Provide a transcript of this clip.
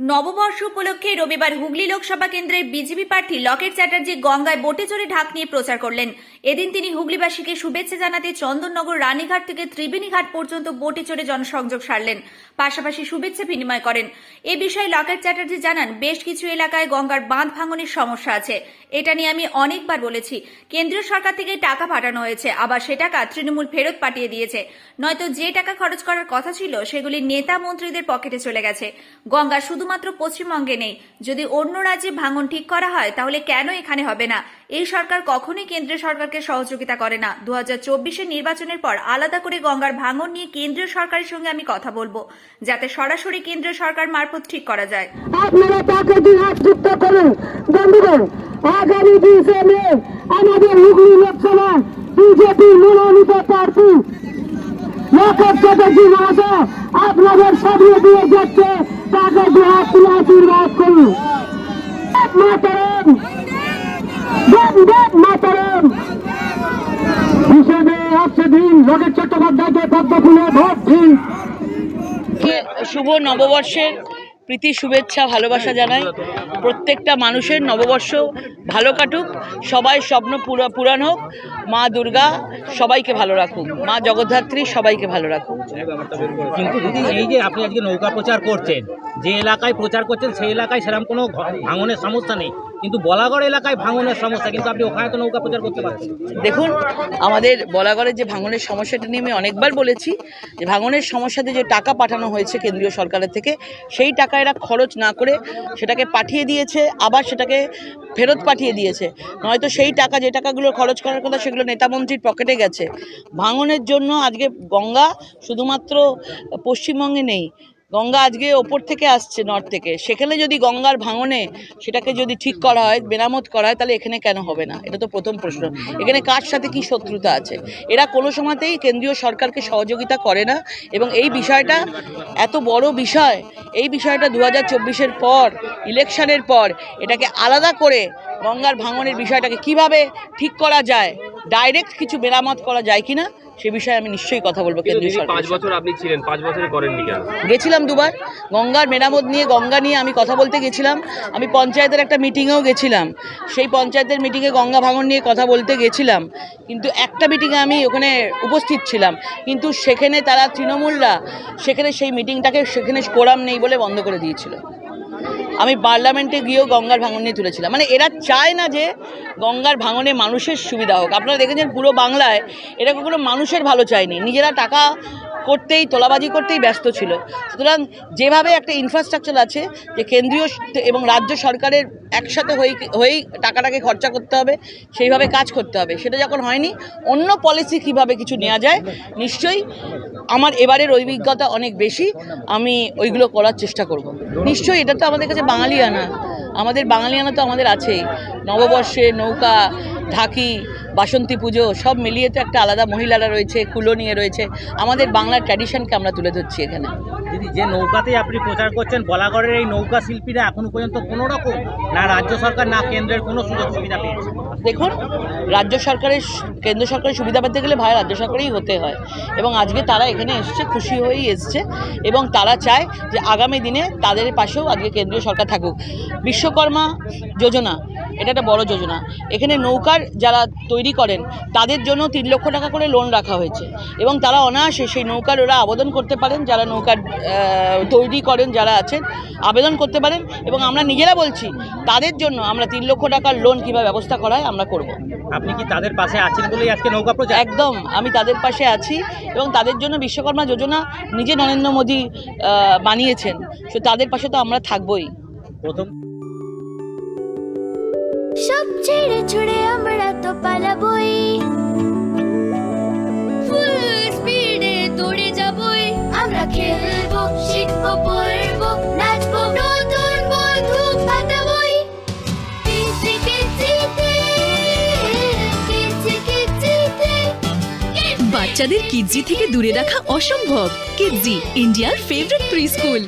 নববর্ষ উপলক্ষে রবিবার হুগলি লোকসভা কেন্দ্রের বিজেপি প্রার্থী লকেট চ্যাটার্জি গঙ্গায় বোটে চড়ে ঢাক নিয়ে প্রচার করলেন। এদিন তিনি হুগলিবাসীকে শুভেচ্ছা জানাতে চন্দননগর রানীঘাট থেকে ত্রিবেণীঘাট পর্যন্ত বোটে চড়ে জনসংযোগ সারলেন, পাশাপাশি শুভেচ্ছা বিনিময় করেন। এ বিষয়ে লকেট চ্যাটার্জি জানান, বেশ কিছু এলাকায় গঙ্গার বাঁধ ভাঙনের সমস্যা আছে। এটা নিয়ে আমি অনেকবার বলেছি, কেন্দ্রীয় সরকার থেকে টাকা পাঠানো হয়েছে, আবার সে টাকা তৃণমূল ফেরত পাঠিয়ে দিয়েছে। নয়তো যে টাকা খরচ করার কথা ছিল সেগুলি নেতা মন্ত্রীদের পকেটে চলে গেছে। গঙ্গা শুধুমাত্র পশ্চিমবঙ্গে নেই, যদি অন্য রাজ্যে ভাঙন ঠিক করা হয় তাহলে কেন এখানে হবে না? এই সরকার কখনোই কেন্দ্রীয় সরকারকে সহযোগিতা করে না। 2024-এর নির্বাচনের পর আলাদা করে গঙ্গার ভাঙন নিয়ে কেন্দ্রীয় সরকারের সঙ্গে আমি কথা বলবো, যাতে সরাসরি কেন্দ্রীয় সরকার মারফত ঠিক করা যায়। আপনারা তাকে দিনহাত যুক্ত করুন। বন্ধুগণ, আগামী 20 মে আমাদের হুগলি লোকসভা বিজেপির মনোনীত প্রার্থী লকেট চ্যাটার্জি মহাশয় আপনাদের সামনে দিয়ে যাচ্ছে, তাকে দিনহাত তুলে আশীর্বাদ করুন। মাতারাম, বন্দে মাতারাম। হিসেবে আজকে দিন লকেট চট্টোপাধ্যায়কে পদ্ম ফুলে ভোট দিন। শুভ নববর্ষের প্রীতি শুভেচ্ছা ভালোবাসা জানাই। প্রত্যেকটা মানুষের নববর্ষ ভালো কাটুক, সবাই স্বপ্ন পূরণ হোক, মা দুর্গা সবাইকে ভালো রাখুক, মা জগদ্ধাত্রী সবাইকে ভালো রাখুক। কিন্তু দিদি, এই যে আপনি আজকে নৌকা প্রচার করছেন, যে এলাকায় প্রচার করছেন সেই এলাকায় সেরকম কোনো ভাঙনের সমস্যা নেই, কিন্তু বলাগড় এলাকায় ভাঙনের সমস্যা, কিন্তু আপনি ওখানে তো নৌকা প্রচার করতে পারছেন। দেখুন, আমাদের বলাগড়ের যে ভাঙনের সমস্যাটা নিয়ে আমি অনেকবার বলেছি যে ভাঙনের সমস্যাতে যে টাকা পাঠানো হয়েছে কেন্দ্রীয় সরকারের থেকে, সেই টাকা এরা খরচ না করে সেটাকে পাঠিয়ে দিয়েছে, আবার সেটাকে ফেরত পাঠিয়ে দিয়েছে। নয়তো সেই টাকা, যে টাকাগুলো খরচ করার কথা, সেগুলো নেতামন্ত্রীর পকেটে গেছে। ভাঙনের জন্য আজকে গঙ্গা শুধুমাত্র পশ্চিমবঙ্গে নেই, গঙ্গা আজকে ওপর থেকে আসছে, নর্থ থেকে। সেখানে যদি গঙ্গার ভাঙনে সেটাকে যদি ঠিক করা হয়, মেরামত করা হয়, তাহলে এখানে কেন হবে না? এটা তো প্রথম প্রশ্ন। এখানে কার সাথে কি শত্রুতা আছে? এরা কোনো সময়তেই কেন্দ্রীয় সরকারকে সহযোগিতা করে না, এবং এই বিষয়টা এত বড় বিষয়, এই বিষয়টা 2024-এর পর, ইলেকশনের পর এটাকে আলাদা করে গঙ্গার ভাঙনের বিষয়টাকে কিভাবে ঠিক করা যায়, ডাইরেক্ট কিছু মেরামত করা যায় কিনা, সে বিষয়ে আমি নিশ্চয়ই কথা বলবো কেন্দ্রীয় সরকার। 5 বছর আপনি ছিলেন, 5 বছরে করেননি কেন? গেছিলাম দুবার গঙ্গার মেরামত নিয়ে, গঙ্গা নিয়ে আমি কথা বলতে গেছিলাম। আমি পঞ্চায়েতের একটা মিটিংয়েও গেছিলাম, সেই পঞ্চায়েতের মিটিংয়ে গঙ্গা ভাঙন নিয়ে কথা বলতে গেছিলাম, কিন্তু একটা মিটিংয়ে আমি ওখানে উপস্থিত ছিলাম, কিন্তু সেখানে তারা তৃণমূলরা সেখানে সেই মিটিংটাকে সেখানে কোরাম নেই বলে বন্ধ করে দিয়েছিল। আমি পার্লামেন্টে গিয়েও গঙ্গার ভাঙন নিয়ে তুলেছিলাম। মানে এরা চায় না যে গঙ্গার ভাঙনে মানুষের সুবিধা হোক। আপনারা দেখেছেন পুরো বাংলায় এরা কখনো মানুষের ভালো চায়নি, নিজেরা টাকা করতেই, তোলাবাজি করতেই ব্যস্ত ছিল। সুতরাং যেভাবে একটা ইনফ্রাস্ট্রাকচার আছে যে কেন্দ্রীয় এবং রাজ্য সরকারের একসাথে হয়েই টাকাটাকে খরচা করতে হবে, সেইভাবে কাজ করতে হবে। সেটা যখন হয়নি, অন্য পলিসি কিভাবে কিছু নেওয়া যায়, নিশ্চয়ই আমার এবারের অভিজ্ঞতা অনেক বেশি, আমি ওইগুলো করার চেষ্টা করব। নিশ্চয়ই এটা তো আমাদের কাছে বাঙালিয়ানা, আমাদের বাঙালিয়ানা তো আমাদের আছেই। নববর্ষে নৌকা, ঢাকি, বাসন্তী পুজো সব মিলিয়ে তো একটা আলাদা, মহিলারা রয়েছে, কুলো নিয়ে রয়েছে, আমাদের বাংলার ট্র্যাডিশনকে আমরা তুলে ধরছি এখানে। দিদি, যে নৌকাতে আপনি প্রচার করছেন, বলাগড়ের এই নৌকা শিল্পীরা এখনো পর্যন্ত কোনো রকম না রাজ্য সরকার না কেন্দ্রের কোনো সুযোগ সুবিধা পেয়েছে। দেখুন, রাজ্য সরকারের, কেন্দ্র সরকারের সুবিধা পেতে গেলে ভাই রাজ্য সরকারেই হতে হয়, এবং আজকে তারা এখানে এসছে, খুশি হয়েই এসছে, এবং তারা চায় যে আগামী দিনে তাদের পাশেও আজকে কেন্দ্রীয় সরকার থাকুক। বিশ্বকর্মা যোজনা, এটা একটা বড় যোজনা। এখানে নৌকার যারা তৈরি করেন তাদের জন্য 3 লক্ষ টাকা করে লোন রাখা হয়েছে, এবং তারা অনায়াসে সেই নৌকার ওরা আবেদন করতে পারেন, যারা নৌকার তৈরি করেন যারা আছেন আবেদন করতে পারেন, এবং আমরা নিজেরা বলছি তাদের জন্য আমরা 3 লক্ষ টাকার লোন কীভাবে ব্যবস্থা করা হয় আমরা করব। আপনি কি তাদের পাশে আছেন বলেই আজকে নৌকা প্রচার? একদম, আমি তাদের পাশে আছি, এবং তাদের জন্য বিশ্বকর্মা যোজনা নিজে নরেন্দ্র মোদী বানিয়েছেন, তো তাদের পাশে তো আমরা থাকবই। প্রথম সব ছেড়ে ছুড়ে আমরা তো পালাবই, ফুল স্পিডে দৌড়ে যাবই, আমরা খেলবো, শিখবো, পড়বো, নাচবো, নতুন বন্ধু পাতাবই। বাচ্চাদের কিডজি থেকে দূরে রাখা অসম্ভব। কিডজি, ইন্ডিয়ার ফেভারিট প্রি স্কুল।